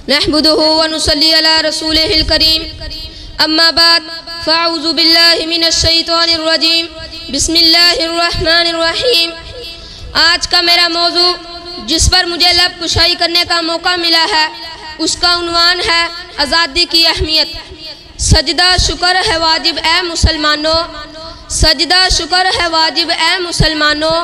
नहमदुहु व नुसल्ली अला रसूलिहिल करीम। अम्मा बाद फ़अऊज़ु बिल्लाहि मिनश शैतानिर रजीम। बिस्मिल्लाहिर रहमानिर रहीम। आज का मेरा मौजू जिस पर मुझे लब कुशाई करने का मौका मिला है उसका उन्वान है आज़ादी की अहमियत। सजदा शुक्र है वाजिब ए मुसलमानों, सजदा शुक्र है वाजिब ए मुसलमानों,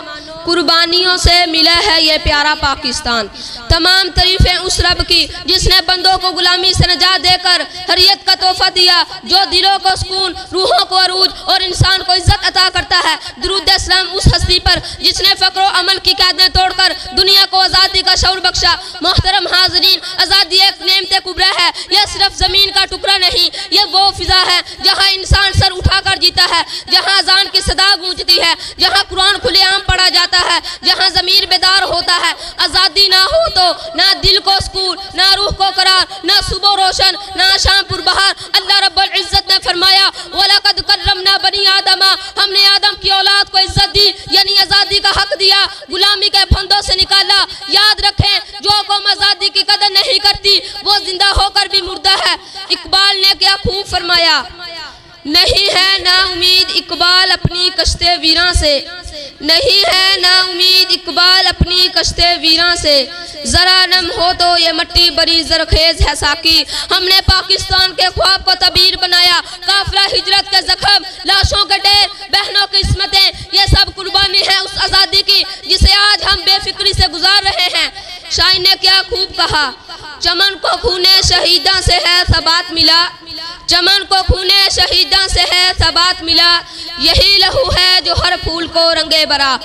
कुर्बानियों से मिला है ये प्यारा पाकिस्तान। तमाम तारीफ़ें उस रब की जिसने बंदों को गुलामी से नजात देकर हरियत का तोहफा दिया, जो दिलों को सुकून, रूहों को अरूज और इंसान को इज्जत अता करता है। दुरूद सलाम उस हस्ती पर जिसने फ़क्र व अमल की कैदें तोड़कर दुनिया को आज़ादी का शऊर बख्शा। मोहतरम हाज़रीन, आज़ादी एक नेमत कुबरा है। यह सिर्फ ज़मीन का टुकड़ा नहीं, यह वो फिज़ा है जहाँ इंसान सर उठाकर जीता है, जहाँ अज़ान की सदा गूंजती है, जहाँ कुरान खुलेआम पढ़ा जाता है, जहाँ ज़मीर बेदार होता है। आज़ादी ना हो तो ना दिल को सुकून, ना रूह को करार, ना सुबह रोशन, ना शाम पुरबहार। अल्लाह रब्बुल इज़्ज़त ने फरमाया वलक़द कर्रमना बनी आदमा, हमने आदम की औलाद को इज्जत दी, यानी आज़ादी का हक दिया, गुलामी के फंदों से निकाला। याद रखें, जो कौम आज़ादी की कदर नहीं करती वो जिंदा होकर भी मुर्दा है। इकबाल ने क्या खूब फरमाया, नहीं है ना उम्मीद इकबाल अपनी कश्ते वीरां से, नहीं है ना उम्मीद इकबाल अपनी कश्ते वीरां से, जरा नम हो तो ये मट्टी बड़ी जरखेज है साकी। हमने पाकिस्तान के ख्वाब को तबीर बनाया, काफिला हिजरत के जख्म, लाशों के ढेर, बहनों की इस्मतें, ये सब कुर्बानी है उस आज़ादी की जिसे आज हम बेफिक्री से गुजार रहे हैं। शायर ने क्या खूब कहा, चमन को खूने शहीदा से है सबात मिला, चमन को खूने शहीदा से है सबात मिला, यही लहू है जो हर फूल को रंगे बरा।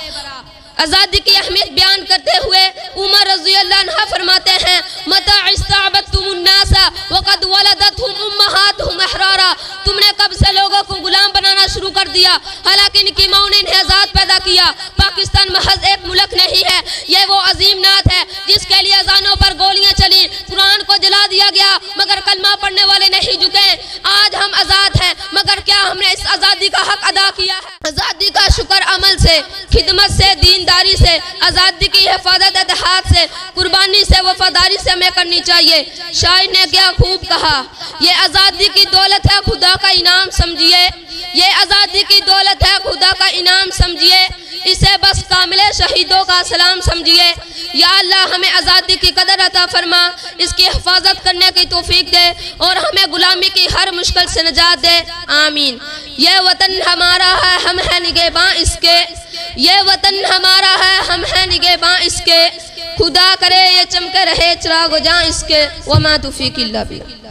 आज़ादी की अहमियत बयान करते हुए उमर रज़ियल्लाहु अन्हा फरमाते हैं, मता इस्तअबदतुमुन्नासा वक़द वलदतहुम उम्महातुहुम अहरारा, तुमने कब से लोगों को गुलाम बनाना शुरू कर दिया, हालांकि इनकी माओं ने इन्हें आज़ाद पैदा किया। पाकिस्तान महज एक मुल्क नहीं है, यह वो अजीम नात है जिसके लिए अज़ानों पर गोलियां चली, कुरान को जला दिया गया, मगर कलमा पढ़ने वाले नहीं झुके। आज हम आज़ाद हैं, मगर क्या हमने इस आज़ादी का हक अदा किया है? आज़ादी का शुक्र अमल से, खिदमत से, दीनदारी से, आज़ादी की हिफाजत इत्तेहाद से, कुर्बानी से, वफादारी से हमें करनी चाहिए। शायर ने क्या खूब कहा, ये आज़ादी की दौलत है खुदा का इनाम समझिए, ये आज़ादी की दौलत है खुदा का इनाम समझिए, इसे बस कामिले शहीदों का सलाम समझिए। या अल्लाह हमें आज़ादी की कदर अता फरमा, इसकी हिफाजत करने की तौफीक दे और हमें गुलामी की हर मुश्किल से निजात दे, आमीन। ये वतन हमारा है, हम हैं निगहबां इसके, ये वतन हमारा है, हम हैं निगहबां इसके, खुदा करे ये चमके रहे चिराग जां इसके। वमा तौफीक इल्ला बिल्लाह।